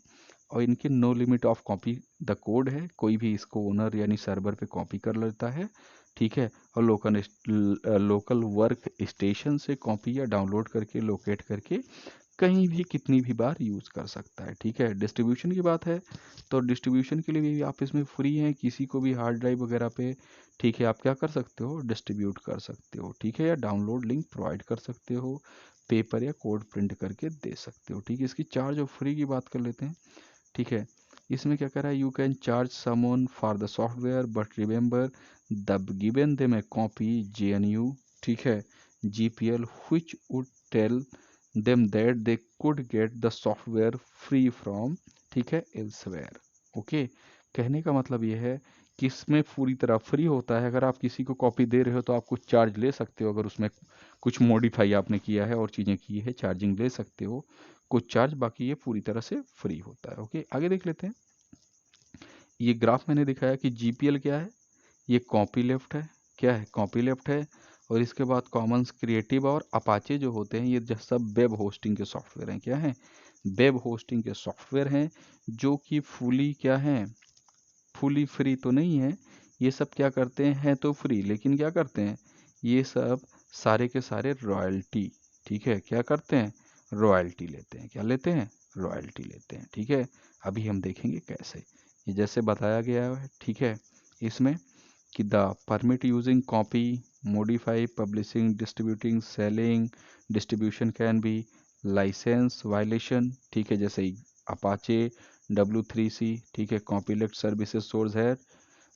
और इनके no limit of copy the code है, कोई भी इसको ओनर यानी सर्वर पे कॉपी कर लेता है, ठीक है। और लोकल वर्क स्टेशन से कॉपी या डाउनलोड करके लोकेट करके कहीं भी कितनी भी बार यूज़ कर सकता है, ठीक है। डिस्ट्रीब्यूशन की बात है, तो डिस्ट्रीब्यूशन के लिए भी आप इसमें फ्री हैं, किसी को भी हार्ड ड्राइव वगैरह पे, ठीक है, आप क्या कर सकते हो, डिस्ट्रीब्यूट कर सकते हो, ठीक है, या डाउनलोड लिंक प्रोवाइड कर सकते हो, पेपर या कोड प्रिंट करके दे सकते हो, ठीक है। इसकी चार्ज और फ्री की बात कर लेते हैं, ठीक है। इसमें क्या कर रहा है, you can charge someone for the software but remember the given them A copy GNU, ठीक है, GPL which would tell them that they could get the software free from, ठीक है, elsewhere। ओके, कहने का मतलब ये है कि इसमें पूरी तरह फ्री होता है। अगर आप किसी को कॉपी दे रहे हो तो आप कुछ चार्ज ले सकते हो, अगर उसमें कुछ मॉडिफाई आपने किया है और चीज़ें की है, चार्जिंग ले सकते हो कुछ चार्ज, बाकी ये पूरी तरह से फ्री होता है। ओके, आगे देख लेते हैं। ये ग्राफ मैंने दिखाया कि GPL क्या है, ये कॉपी लेफ्ट है, क्या है, कॉपी लेफ्ट है, और इसके बाद कॉमन्स, क्रिएटिव और अपाचे जो होते हैं, ये जो सब वेब होस्टिंग के सॉफ्टवेयर हैं, क्या हैं, वेब होस्टिंग के सॉफ्टवेयर हैं, जो कि फुली क्या हैं, फुली फ्री तो नहीं है। ये सब क्या करते हैं तो फ्री, लेकिन क्या करते हैं, ये सब सारे के सारे रॉयल्टी, ठीक है, क्या करते हैं, रॉयल्टी लेते हैं, क्या लेते हैं, रॉयल्टी लेते हैं, ठीक है। अभी हम देखेंगे कैसे, ये जैसे बताया गया है, ठीक है, इसमें कि the permit using copy, modify, publishing, distributing, selling, distribution can be license violation, ठीक है, जैसे अपाचे W3C, ठीक है, कॉपीलेट सर्विसेज सोर्स है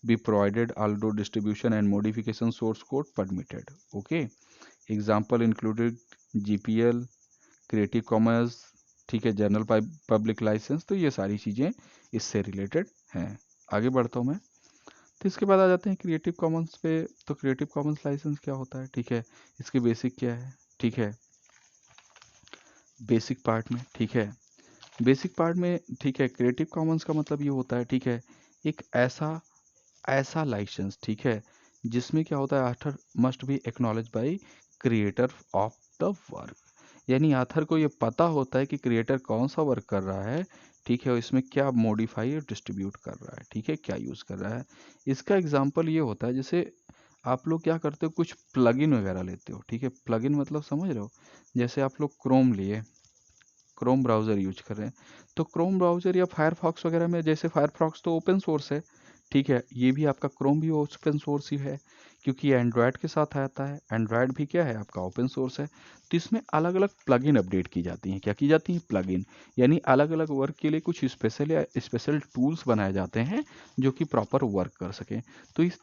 be provided although distribution and modification source code permitted। Okay, example included GPL, creative commons, ठीक है, जर्नल पब्लिक लाइसेंस, तो ये सारी चीज़ें इससे रिलेटेड हैं। आगे बढ़ता हूँ मैं, तो इसके बाद आ जाते हैं क्रिएटिव कॉमन्स पे। तो क्रिएटिव कॉमन्स लाइसेंस क्या होता है, ठीक है, इसके बेसिक क्या है, ठीक है, बेसिक पार्ट में, ठीक है, बेसिक पार्ट में, ठीक है, क्रिएटिव कॉमन्स का मतलब ये होता है, ठीक है, एक ऐसा ऐसा लाइसेंस, ठीक है, जिसमें क्या होता है, author must be acknowledge by creator of the work, यानी आथर को ये पता होता है कि क्रिएटर कौन सा वर्क कर रहा है, ठीक है, और इसमें क्या मॉडिफाई और डिस्ट्रीब्यूट कर रहा है, ठीक है, क्या यूज़ कर रहा है। इसका एग्जांपल ये होता है, जैसे आप लोग क्या करते हो, कुछ प्लगइन वगैरह लेते हो, ठीक है, प्लगइन मतलब समझ रहे हो, जैसे आप लोग क्रोम लिए, क्रोम ब्राउज़र यूज कर रहे हैं, तो क्रोम ब्राउज़र या फायरफॉक्स वगैरह में, जैसे फायरफॉक्स तो ओपन सोर्स है, ठीक है, ये भी आपका क्रोम भी ओपन सोर्स ही है, क्योंकि ये एंड्रॉयड के साथ आता है, एंड्रॉयड भी क्या है आपका ओपन सोर्स है। तो इसमें अलग अलग प्लगइन अपडेट की जाती हैं, क्या की जाती हैं, प्लगइन, यानी अलग अलग वर्क के लिए कुछ स्पेशल या स्पेशल टूल्स बनाए जाते हैं जो कि प्रॉपर वर्क कर सकें। तो इस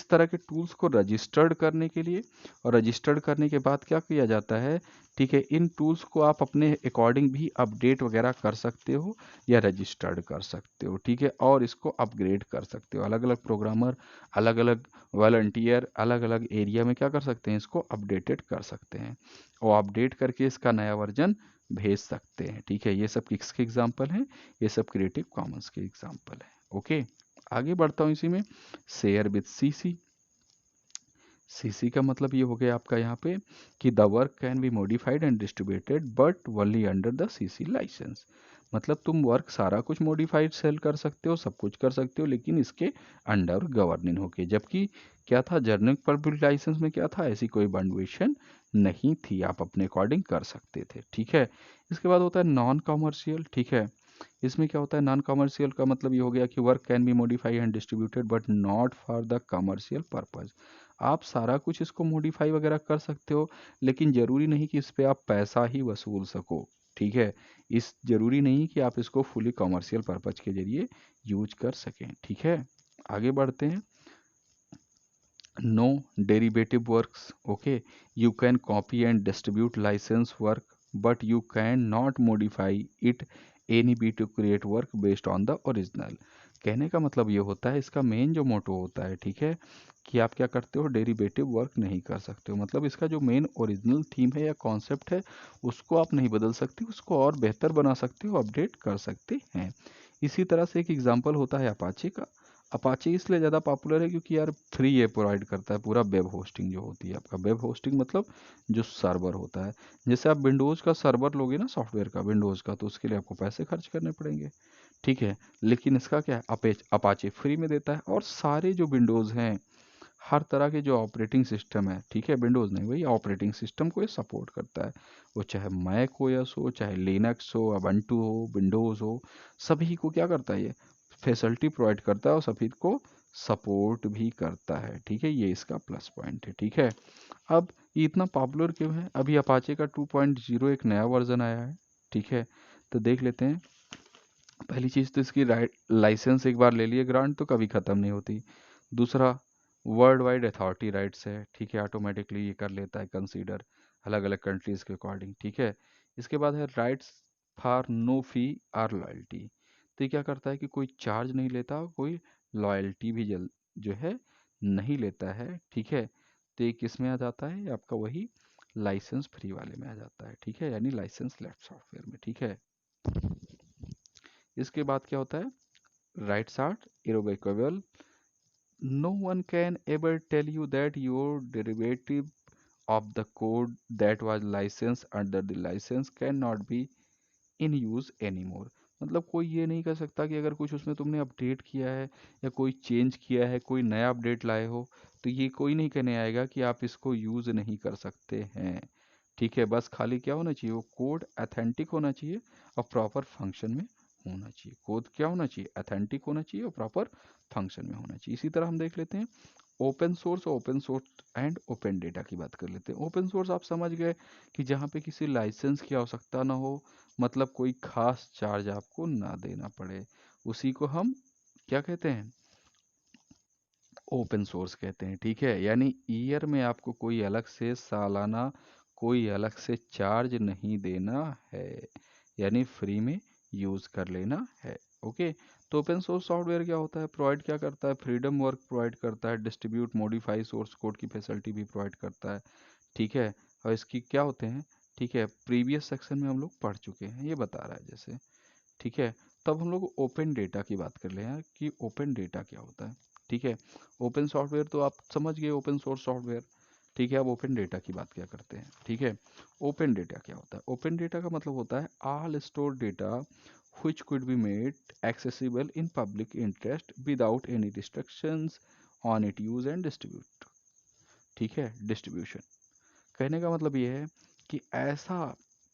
तरह के टूल्स को रजिस्टर्ड करने के लिए, और रजिस्टर्ड करने के बाद क्या किया जाता है, ठीक है, इन टूल्स को आप अपने अकॉर्डिंग भी अपडेट वगैरह कर सकते हो या रजिस्टर्ड कर सकते हो, ठीक है, और इसको अपग्रेड कर सकते हो। अलग अलग प्रोग्रामर, अलग अलग वॉलंटियर, अलग अलग एरिया में क्या कर सकते हैं, इसको अपडेटेड कर सकते हैं, और अपडेट करके इसका नया वर्जन भेज सकते हैं, ठीक है। ये सब किसके एग्जाम्पल हैं, ये सब क्रिएटिव कॉमन्स के एग्जाम्पल हैं। ओके, आगे बढ़ता हूँ इसी में, शेयर विथ CC। CC का मतलब ये हो गया आपका यहाँ पे कि the work can be modified and distributed but only under the CC license. मतलब तुम वर्क सारा कुछ मॉडिफाइड सेल कर सकते हो, सब कुछ कर सकते हो, लेकिन इसके अंडर गवर्निंग होके, जबकि क्या था, जर्नल पब्लिक लाइसेंस में क्या था, ऐसी कोई बाउंडेशन नहीं थी, आप अपने अकॉर्डिंग कर सकते थे, ठीक है। इसके बाद होता है नॉन कॉमर्शियल, ठीक है, इसमें क्या होता है, नॉन कॉमर्शियल का मतलब ये हो गया कि work can B modify and distributed but not for the commercial purpose. आप सारा कुछ इसको मॉडिफाई वगैरह कर सकते हो, लेकिन ज़रूरी नहीं कि इस पे आप पैसा ही वसूल सको, ठीक है, इस ज़रूरी नहीं कि आप इसको फुली कमर्शियल पर्पज के जरिए यूज कर सकें, ठीक है। आगे बढ़ते हैं, no derivative works. Okay, you can copy and distribute license work but you can not modify it any be to create work based on the original. कहने का मतलब ये होता है, इसका मेन जो मोटो होता है, ठीक है, कि आप क्या करते हो, डेरिवेटिव वर्क नहीं कर सकते हो, मतलब इसका जो मेन ओरिजिनल थीम है या कॉन्सेप्ट है, उसको आप नहीं बदल सकते, उसको और बेहतर बना सकते हो, अपडेट कर सकते हैं। इसी तरह से एक एग्जांपल होता है अपाचे का। अपाचे इसलिए ज़्यादा पॉपुलर है क्योंकि यार फ्री ये प्रोवाइड करता है, पूरा वेब होस्टिंग जो होती है, आपका वेब होस्टिंग मतलब जो सर्वर होता है, जैसे आप विंडोज़ का सर्वर लोगे ना, सॉफ्टवेयर का विंडोज़ का, तो उसके लिए आपको पैसे खर्च करने पड़ेंगे, ठीक है, लेकिन इसका क्या है, अपाचे फ्री में देता है, और सारे जो विंडोज़ हैं, हर तरह के जो ऑपरेटिंग सिस्टम है, ठीक है, विंडोज़ नहीं, वही ऑपरेटिंग सिस्टम को ये सपोर्ट करता है, वो चाहे मैक ओएस हो, चाहे लिनक्स हो, अबंटू हो, विंडोज़ हो, सभी को क्या करता है, ये फैसिलिटी प्रोवाइड करता है और सभी को सपोर्ट भी करता है, ठीक है, ये इसका प्लस पॉइंट है, ठीक है। अब ये इतना पॉपुलर क्यों है, अभी अपाचे का 2.0 एक नया वर्जन आया है, ठीक है, तो देख लेते हैं। पहली चीज़ तो इसकी लाइसेंस एक बार ले लिए ग्रांट तो कभी ख़त्म नहीं होती। दूसरा, वर्ल्ड वाइड अथॉरिटी राइट्स है, ठीक है, ऑटोमेटिकली ये कर लेता है कंसीडर अलग अलग कंट्रीज़ के अकॉर्डिंग, ठीक है। इसके बाद है rights for no fee or royalty. तो ये क्या करता है कि कोई चार्ज नहीं लेता, कोई लॉयल्टी भी जो है नहीं लेता है, ठीक है। तो ये किस में आ जाता है, ये आपका वही लाइसेंस फ्री वाले में आ जाता है, ठीक है, यानी लाइसेंस लेफ्ट सॉफ्टवेयर में, ठीक है। इसके बाद क्या होता है, rights are irrevocable. No one can ever tell you that your derivative of the code that was licensed under the license cannot be in use anymore. मतलब कोई ये नहीं कर सकता कि अगर कुछ उसमें तुमने अपडेट किया है या कोई चेंज किया है, कोई नया अपडेट लाए हो, तो ये कोई नहीं कहने आएगा कि आप इसको यूज़ नहीं कर सकते हैं, ठीक है। बस खाली क्या होना चाहिए, वो कोड अथेंटिक होना चाहिए और प्रॉपर फंक्शन में होना चाहिए। कोड क्या होना चाहिए, अथेंटिक होना चाहिए और प्रॉपर फंक्शन में होना चाहिए। इसी तरह हम देख लेते हैं open source and open data की बात कर लेते हैं। ओपन सोर्स आप समझ गए कि जहाँ पे किसी लाइसेंस की आवश्यकता ना हो, मतलब कोई खास चार्ज आपको ना देना पड़े, उसी को हम क्या कहते हैं, ओपन सोर्स कहते हैं, ठीक है। यानी ईयर में आपको कोई अलग से सालाना कोई अलग से चार्ज नहीं देना है, यानी फ्री में यूज़ कर लेना है, ओके। तो ओपन सोर्स सॉफ्टवेयर क्या होता है, प्रोवाइड क्या करता है, फ्रीडम वर्क प्रोवाइड करता है, डिस्ट्रीब्यूट मॉडिफाई सोर्स कोड की फैसिलिटी भी प्रोवाइड करता है, ठीक है। और इसकी क्या होते हैं, ठीक है, प्रीवियस सेक्शन में हम लोग पढ़ चुके हैं, ये बता रहा है जैसे, ठीक है। तब हम लोग ओपन डेटा की बात कर ले हैं कि ओपन डेटा क्या होता है, ठीक है। ओपन सॉफ्टवेयर तो आप समझ गए, ओपन सोर्स सॉफ्टवेयर, ठीक है। अब ओपन डेटा की बात क्या करते हैं, ठीक है। ओपन डेटा क्या होता है, ओपन डेटा का मतलब होता है all store data which could be made accessible in public interest without any restrictions on its use and distribute, ठीक है, डिस्ट्रीब्यूशन। कहने का मतलब ये है कि ऐसा,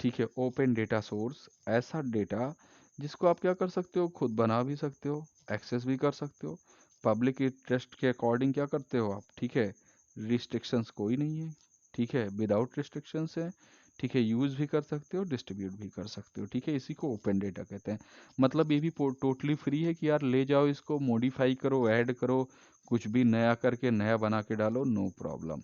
ठीक है, ओपन डेटा सोर्स, ऐसा डेटा जिसको आप क्या कर सकते हो, खुद बना भी सकते हो, एक्सेस भी कर सकते हो, पब्लिक इंटरेस्ट के अकॉर्डिंग क्या करते हो आप, ठीक है, रिस्ट्रिक्शंस कोई नहीं है, ठीक है, विदाउट रिस्ट्रिक्शंस है, ठीक है, यूज़ भी कर सकते हो, डिस्ट्रीब्यूट भी कर सकते हो, ठीक है। इसी को ओपन डेटा कहते हैं। मतलब ये भी टोटली फ्री है कि यार ले जाओ इसको, मॉडिफाई करो, ऐड करो, कुछ भी नया करके नया बना के डालो, नो प्रॉब्लम,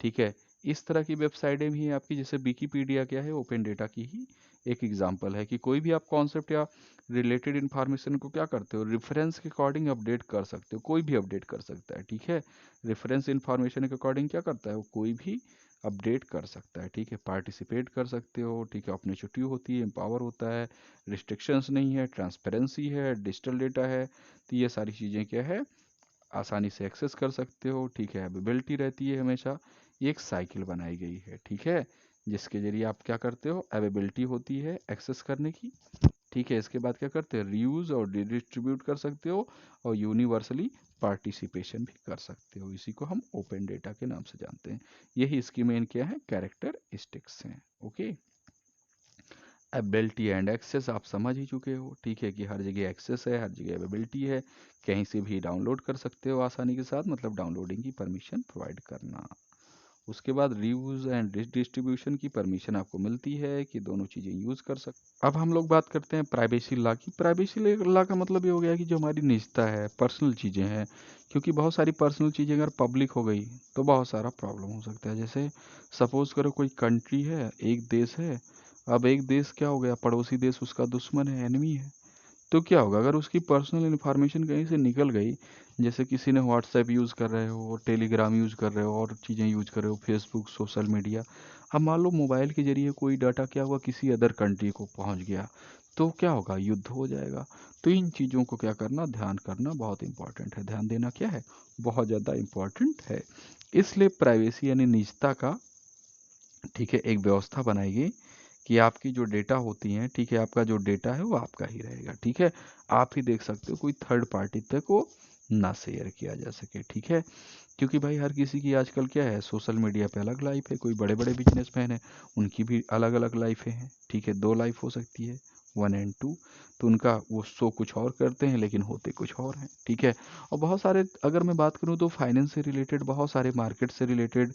ठीक है। इस तरह की वेबसाइटें भी हैं आपकी, जैसे विकीपीडिया क्या है, ओपन डेटा की ही एक एग्जांपल है कि कोई भी आप कॉन्सेप्ट या रिलेटेड इन्फॉर्मेशन को क्या करते हो, रेफरेंस के अकॉर्डिंग अपडेट कर सकते हो, कोई भी अपडेट कर सकता है, ठीक है। रेफरेंस इन्फॉर्मेशन के अकॉर्डिंग क्या करता है, वो कोई भी अपडेट कर सकता है, ठीक है, पार्टिसिपेट कर सकते हो, ठीक है, अपॉर्चुनिटी होती है, एम्पावर होता है, रिस्ट्रिक्शंस नहीं है, ट्रांसपेरेंसी है, डिजिटल डेटा है, तो ये सारी चीज़ें क्या है, आसानी से एक्सेस कर सकते हो, ठीक है, अवेलेबिलिटी रहती है हमेशा। ये एक साइकिल बनाई गई है, ठीक है, जिसके जरिए आप क्या करते हो, अवेलेबिलिटी होती है एक्सेस करने की, ठीक है। इसके बाद क्या करते हैं, रीयूज और डिस्ट्रीब्यूट कर सकते हो, और यूनिवर्सली पार्टिसिपेशन भी कर सकते हो। इसी को हम ओपन डेटा के नाम से जानते हैं। यही इसकी मेन क्या है, कैरेक्टरिस्टिक्स हैं, ओके। अवेलेबिलिटी एंड एक्सेस आप समझ ही चुके हो, ठीक है, कि हर जगह एक्सेस है, हर जगह अवेलेबिलिटी है, कहीं से भी डाउनलोड कर सकते हो आसानी के साथ, मतलब डाउनलोडिंग की परमिशन प्रोवाइड करना। उसके बाद रीयूज एंड डिस्ट्रीब्यूशन की परमिशन आपको मिलती है कि दोनों चीज़ें यूज़ कर सकते। अब हम लोग बात करते हैं प्राइवेसी लॉ की। प्राइवेसी लॉ का मतलब ये हो गया कि जो हमारी निजता है, पर्सनल चीज़ें हैं, क्योंकि बहुत सारी पर्सनल चीज़ें अगर पब्लिक हो गई तो बहुत सारा प्रॉब्लम हो सकता है। जैसे सपोज करो कोई कंट्री है, एक देश है, अब एक देश क्या हो गया, पड़ोसी देश उसका दुश्मन है, एनिमी है, तो क्या होगा अगर उसकी पर्सनल इन्फॉर्मेशन कहीं से निकल गई, जैसे किसी ने व्हाट्सएप यूज़ कर रहे हो, टेलीग्राम यूज़ कर रहे हो, और चीज़ें यूज़ कर रहे हो, फेसबुक, सोशल मीडिया, अब मान लो मोबाइल के जरिए कोई डाटा क्या हुआ, किसी अदर कंट्री को पहुंच गया, तो क्या होगा, युद्ध हो जाएगा। तो इन चीज़ों को क्या करना, ध्यान करना बहुत इंपॉर्टेंट है, ध्यान देना क्या है, बहुत ज़्यादा इंपॉर्टेंट है। इसलिए प्राइवेसी यानी निजता का, ठीक है, एक व्यवस्था बनाई गई कि आपकी जो डेटा होती हैं, ठीक है, आपका जो डेटा है वो आपका ही रहेगा, ठीक है, आप ही देख सकते हो, कोई थर्ड पार्टी तक को ना शेयर किया जा सके, ठीक है। क्योंकि भाई हर किसी की आजकल क्या है, सोशल मीडिया पे अलग लाइफ है, कोई बड़े बड़े बिजनेसमैन हैं, उनकी भी अलग अलग लाइफें हैं, ठीक है, दो लाइफ हो सकती है, वन एंड टू। तो उनका वो शो कुछ और करते हैं लेकिन होते कुछ और हैं, ठीक है। और बहुत सारे, अगर मैं बात करूँ तो फाइनेंस से रिलेटेड, बहुत सारे मार्केट से रिलेटेड,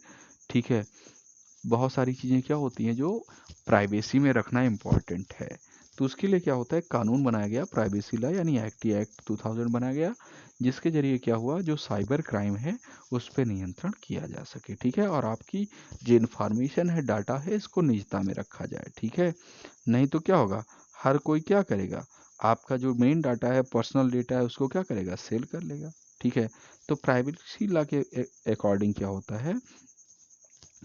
ठीक है, बहुत सारी चीज़ें क्या होती हैं जो प्राइवेसी में रखना इम्पॉर्टेंट है। तो उसके लिए क्या होता है, कानून बनाया गया प्राइवेसी लॉ यानी एक्ट 2000 बनाया गया, जिसके जरिए क्या हुआ, जो साइबर क्राइम है उस पर नियंत्रण किया जा सके। ठीक है, और आपकी जो इन्फॉर्मेशन है, डाटा है, इसको निजता में रखा जाए। ठीक है, नहीं तो क्या होगा, हर कोई क्या करेगा, आपका जो मेन डाटा है, पर्सनल डेटा है, उसको क्या करेगा, सेल कर लेगा। ठीक है, तो प्राइवेसी लॉ के अकॉर्डिंग क्या होता है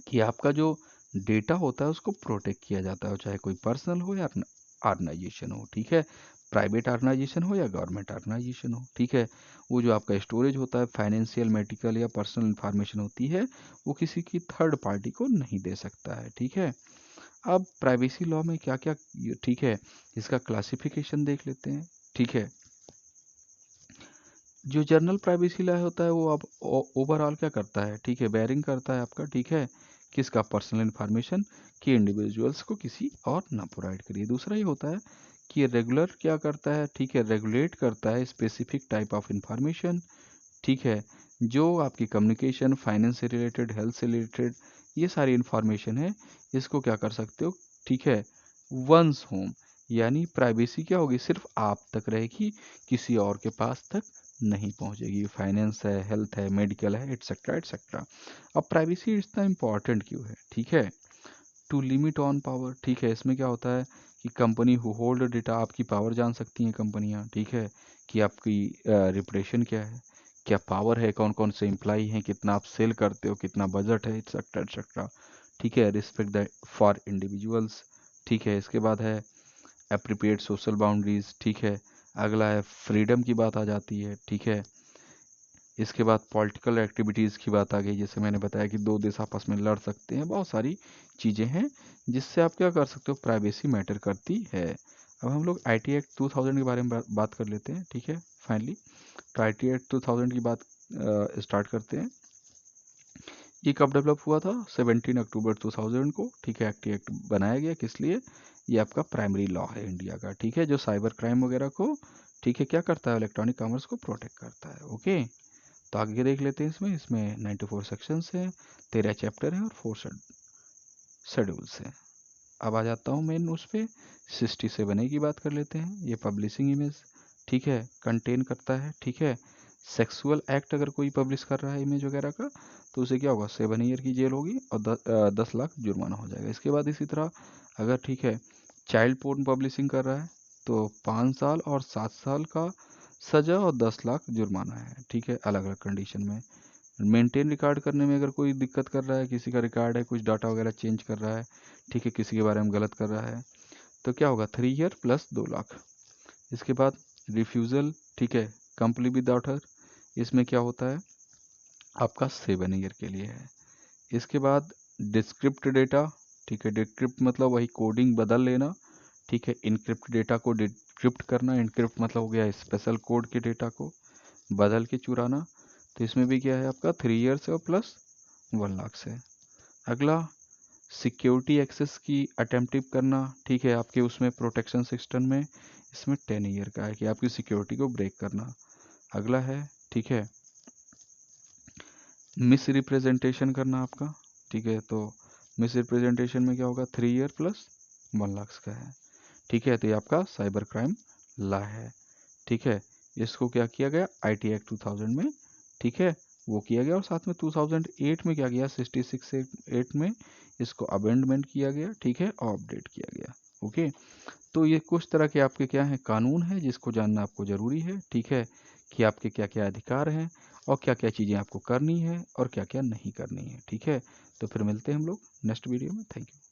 कि आपका जो डेटा होता है उसको प्रोटेक्ट किया जाता है, चाहे कोई पर्सनल हो या ऑर्गेनाइजेशन हो। ठीक है, प्राइवेट ऑर्गेनाइजेशन हो या गवर्नमेंट ऑर्गेनाइजेशन हो। ठीक है, वो जो आपका स्टोरेज होता है, फाइनेंशियल, मेडिकल या पर्सनल इंफॉर्मेशन होती है, वो किसी की थर्ड पार्टी को नहीं दे सकता है। ठीक है, अब प्राइवेसी लॉ में क्या क्या, ठीक है, इसका क्लासिफिकेशन देख लेते हैं। ठीक है, जो जनरल प्राइवेसी लॉ होता है वो अब ओवरऑल क्या करता है, ठीक है, बेयरिंग करता है आपका, ठीक है, किसका, पर्सनल इन्फॉर्मेशन कि इंडिविजुअल्स को किसी और ना प्रोवाइड करिए। दूसरा ये होता है कि रेगुलर क्या करता है, ठीक है, रेगुलेट करता है स्पेसिफिक टाइप ऑफ इंफॉर्मेशन। ठीक है, जो आपकी कम्युनिकेशन, फाइनेंस से रिलेटेड, हेल्थ से रिलेटेड, ये सारी इंफॉर्मेशन है, इसको क्या कर सकते हो, ठीक है, वंस होम, यानी प्राइवेसी क्या होगी, सिर्फ आप तक रहेगी, किसी और के पास तक नहीं पहुंचेगी। फाइनेंस है, हेल्थ है, मेडिकल है, एटसेट्रा एटसेट्रा। अब प्राइवेसी इतना इंपॉर्टेंट क्यों है, ठीक है, टू लिमिट ऑन पावर। ठीक है, इसमें क्या होता है कि कंपनी हु होल्ड डेटा, आपकी पावर जान सकती हैं कंपनियां। ठीक है, कि आपकी रिपुटेशन क्या है, क्या पावर है, कौन कौन से एम्प्लॉई हैं, कितना आप सेल करते हो, कितना बजट है, एटसेट्रा एटसेट्रा। ठीक है, रिस्पेक्ट द फॉर इंडिविजुअल्स। ठीक है, इसके बाद है एप्रोप्रिएट सोशल बाउंड्रीज। ठीक है, अगला है फ्रीडम की बात आ जाती है। ठीक है, इसके बाद पॉलिटिकल एक्टिविटीज़ की बात आ गई, जैसे मैंने बताया कि दो देश आपस में लड़ सकते हैं, बहुत सारी चीज़ें हैं जिससे आप क्या कर सकते हो, प्राइवेसी मैटर करती है। अब हम लोग आई टी एक्ट 2000 के बारे में बात कर लेते हैं। ठीक है, फाइनली तो आई टी एक्ट 2000 की बात स्टार्ट करते हैं। ये कब डेवलप हुआ था, 17 अक्टूबर 2000 को। ठीक है, एक्ट बनाया गया, किस लिए, ये आपका प्राइमरी लॉ है इंडिया का। ठीक है, जो साइबर क्राइम वगैरह को, ठीक है, क्या करता है, इलेक्ट्रॉनिक कॉमर्स को प्रोटेक्ट करता है। ओके, तो आगे देख लेते हैं। इसमें 94 सेक्शंस हैं, 13 चैप्टर हैं और 4 शेड्यूल्स हैं। अब आ जाता हूँ मेन उस पर, 67A की बात कर लेते हैं। ये पब्लिशिंग इमेज, ठीक है, कंटेन करता है। ठीक है, सेक्सुअल एक्ट अगर कोई पब्लिश कर रहा है इमेज वगैरह का, तो उसे क्या होगा, 7 ईयर की जेल होगी और 10 लाख जुर्माना हो जाएगा। इसके बाद इसी तरह अगर, ठीक है, चाइल्ड पोर्न पब्लिशिंग कर रहा है तो 5 साल और 7 साल का सजा और 10 लाख जुर्माना है। ठीक है, अलग अलग कंडीशन में। मेंटेन रिकॉर्ड करने में अगर कोई दिक्कत कर रहा है, किसी का रिकॉर्ड है, कुछ डाटा वगैरह चेंज कर रहा है, ठीक है, किसी के बारे में गलत कर रहा है, तो क्या होगा, 3 ईयर प्लस 2 लाख। इसके बाद रिफ्यूज़ल, ठीक है, कंप्लीट विद ऑर्डर, इसमें क्या होता है, आपका 7 ईयर के लिए है। इसके बाद डिस्क्रिप्ट डेटा, ठीक है, डिस्क्रिप्ट मतलब वही कोडिंग बदल लेना। ठीक है, इनक्रिप्ट डेटा को डिक्रिप्ट करना, इनक्रिप्ट मतलब हो गया स्पेशल कोड के डेटा को बदल के चुराना। तो इसमें भी क्या है आपका, 3 ईयर से और प्लस 1 लाख से। अगला सिक्योरिटी एक्सेस की अटेम्प्टिव करना, ठीक है, आपके उसमें प्रोटेक्शन सिस्टम में, इसमें 10 ईयर का है कि आपकी सिक्योरिटी को ब्रेक करना। अगला है, ठीक है, मिस रिप्रेजेंटेशन करना आपका। ठीक है, तो मिस रिप्रेजेंटेशन में क्या होगा, 3 ईयर प्लस 1 लाख का है। ठीक है, तो ये आपका साइबर क्राइम लॉ है। ठीक है, इसको क्या किया गया, आईटी एक्ट 2000 में, ठीक है, वो किया गया, और साथ में 2008 में क्या किया, 66 में इसको अमेंडमेंट किया गया। ठीक है, और अपडेट किया गया। ओके, तो ये कुछ तरह के आपके क्या हैं, कानून है, जिसको जानना आपको ज़रूरी है। ठीक है, कि आपके क्या क्या अधिकार हैं और क्या क्या चीज़ें आपको करनी है और क्या क्या नहीं करनी है। ठीक है, तो फिर मिलते हैं हम लोग नेक्स्ट वीडियो में। Thank you.